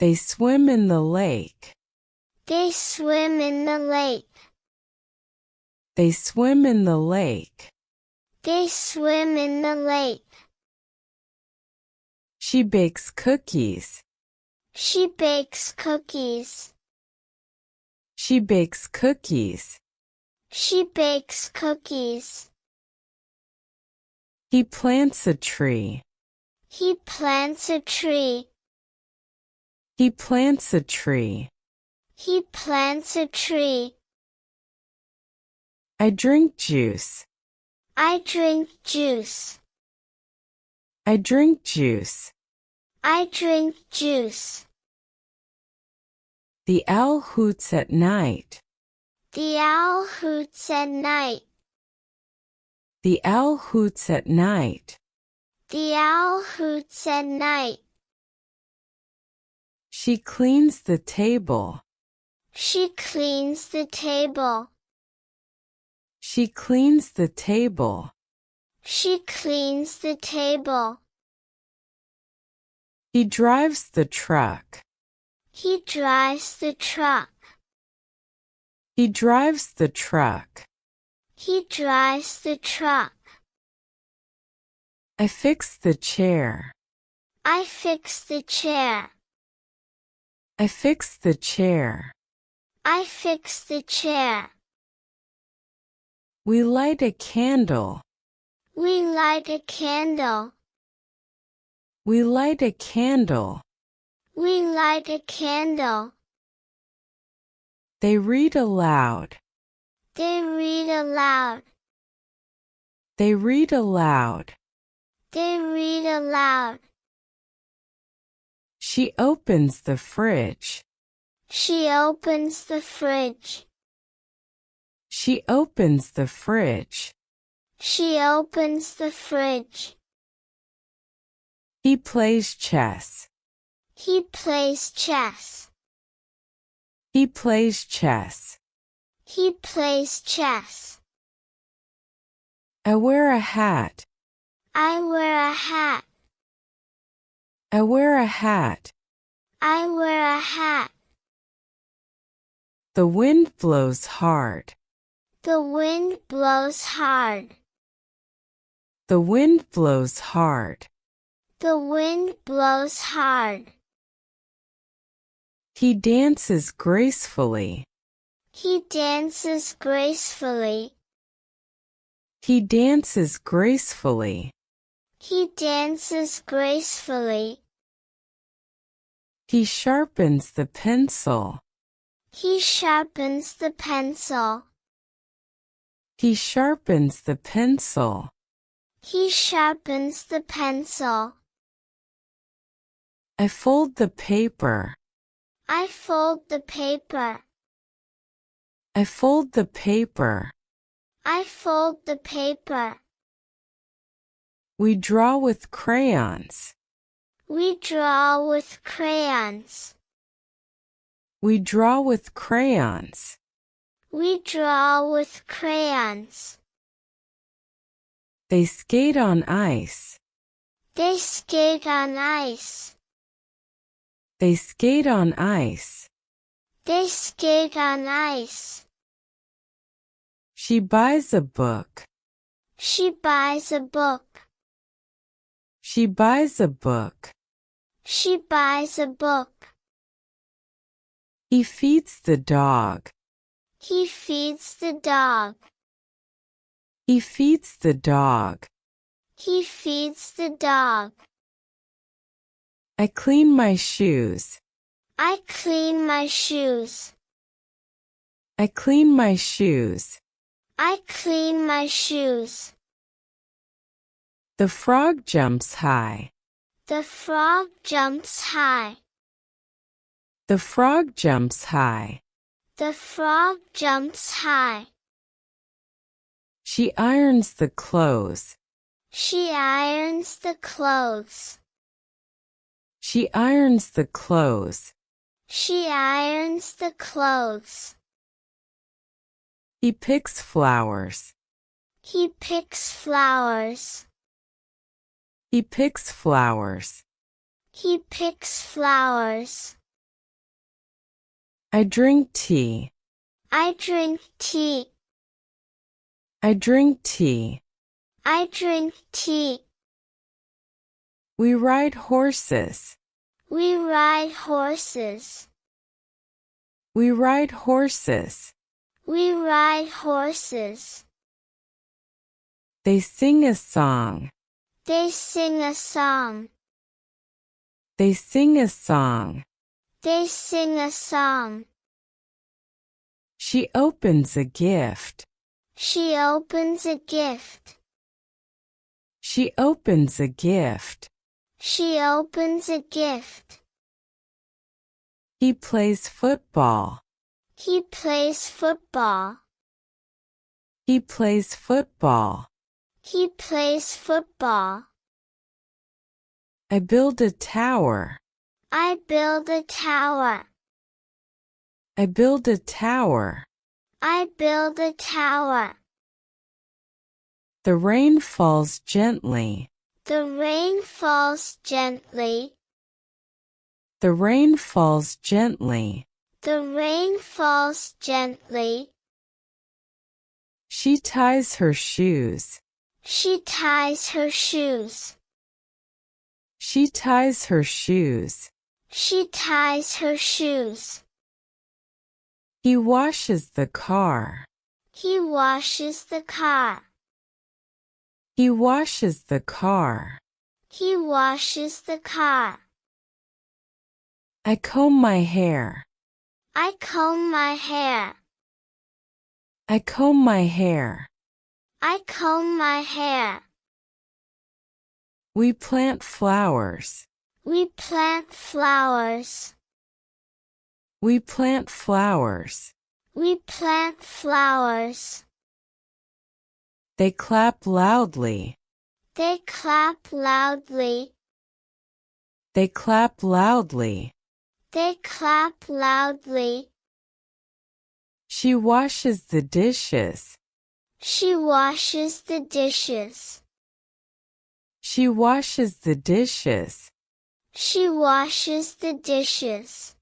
They swim in the lake. They swim in the lake. They swim in the lake. They swim in the lake. She bakes cookies. She bakes cookies. She bakes cookies. She bakes cookies. He plants a tree. He plants a tree. He plants a tree. He plants a tree. I drink juice. I drink juice. I drink juice. I drink juice. The owl hoots at night. The owl hoots at night. The owl hoots at night. The owl hoots at night. She cleans the table. She cleans the table. She cleans the table. She cleans the table. He drives the truck. He drives the truck. He drives the truck. He drives the truck. I fix the chair. I fix the chair. I fix the chair. I fix the chair. We light a candle. We light a candle. We light a candle. We light a candle. They read aloud. They read aloud. They read aloud. They read aloud. She opens the fridge. She opens the fridge. She opens the fridge. She opens the fridge. He plays chess. He plays chess. He plays chess. He plays chess. I wear a hat. I wear a hat. I wear a hat. I wear a hat. The wind blows hard. The wind blows hard. The wind blows hard. The wind blows hard. He dances gracefully. He dances gracefully. He dances gracefully. He dances gracefully. He sharpens the pencil. He sharpens the pencil. He sharpens the pencil. He sharpens the pencil. I fold the paper. I fold the paper. I fold the paper. I fold the paper. We draw with crayons. We draw with crayons. We draw with crayons. We draw with crayons. They skate on ice. They skate on ice. They skate on ice. They skate on ice. She buys a book. She buys a book. She buys a book. She buys a book. He feeds the dog. He feeds the dog. He feeds the dog. He feeds the dog. I clean my shoes. I clean my shoes. I clean my shoes. I clean my shoes. The frog jumps high. The frog jumps high. The frog jumps high. The frog jumps high. She irons the clothes. She irons the clothes. She irons the clothes. She irons the clothes. He picks flowers. He picks flowers. He picks flowers. He picks flowers. I drink tea. I drink tea. I drink tea. I drink tea. We ride horses. We ride horses. We ride horses. We ride horses. They sing a song. They sing a song. They sing a song. They sing a song. She opens a gift. She opens a gift. She opens a gift. She opens a gift. He plays football. He plays football. He plays football. He plays football. I build a tower. I build a tower. I build a tower. I build a tower. The rain falls gently. The rain falls gently. The rain falls gently. The rain falls gently. She ties her shoes. She ties her shoes. She ties her shoes. She ties her shoes. He washes the car. He washes the car. He washes the car. He washes the car. I comb my hair. I comb my hair. I comb my hair. I comb my hair. We plant flowers. We plant flowers. We plant flowers. We plant flowers. They clap loudly. They clap loudly. They clap loudly. They clap loudly. She washes the dishes. She washes the dishes. She washes the dishes. She washes the dishes.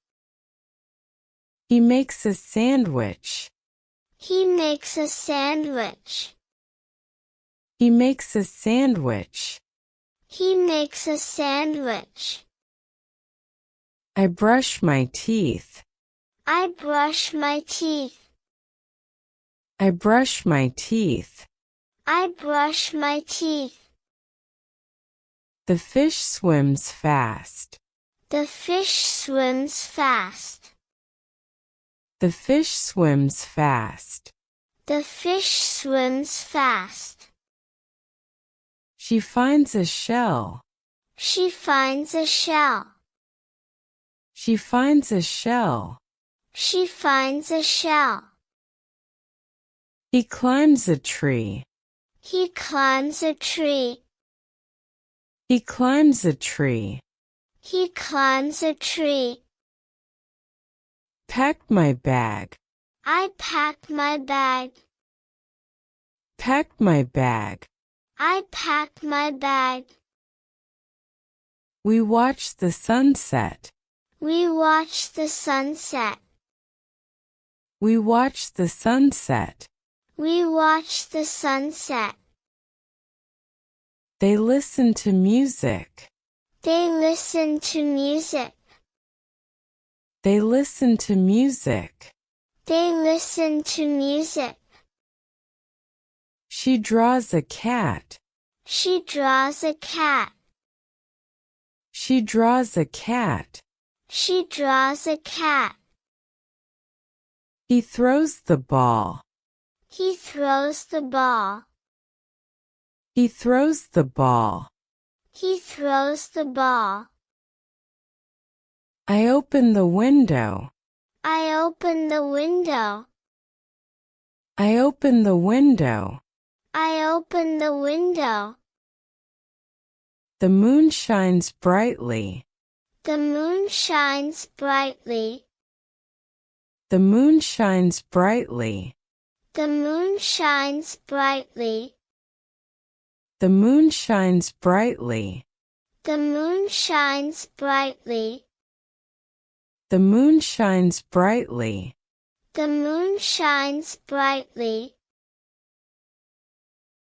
He makes a sandwich. He makes a sandwich. He makes a sandwich. He makes a sandwich. I brush my teeth. I brush my teeth. I brush my teeth. I brush my teeth. The fish swims fast. The fish swims fast. The fish swims fast. The fish swims fast. She finds a shell. She finds a shell. She finds a shell. She finds a shell. He climbs a tree. He climbs a tree. He climbs a tree. He climbs a tree. Pack my bag. I pack my bag. Pack my bag. I pack my bag. We watch the sunset. We watch the sunset. We watch the sunset. We watch the sunset. They listen to music. They listen to music. They listen to music. They listen to music. She draws a cat. She draws a cat. She draws a cat. She draws a cat. He throws the ball. He throws the ball. He throws the ball. He throws the ball. I open the window. I open the window. I open the window. I open the window. The moon shines brightly. The moon shines brightly. The moon shines brightly. The moon shines brightly. The moon shines brightly. The moon shines brightly. The moon shines brightly. The moon shines brightly.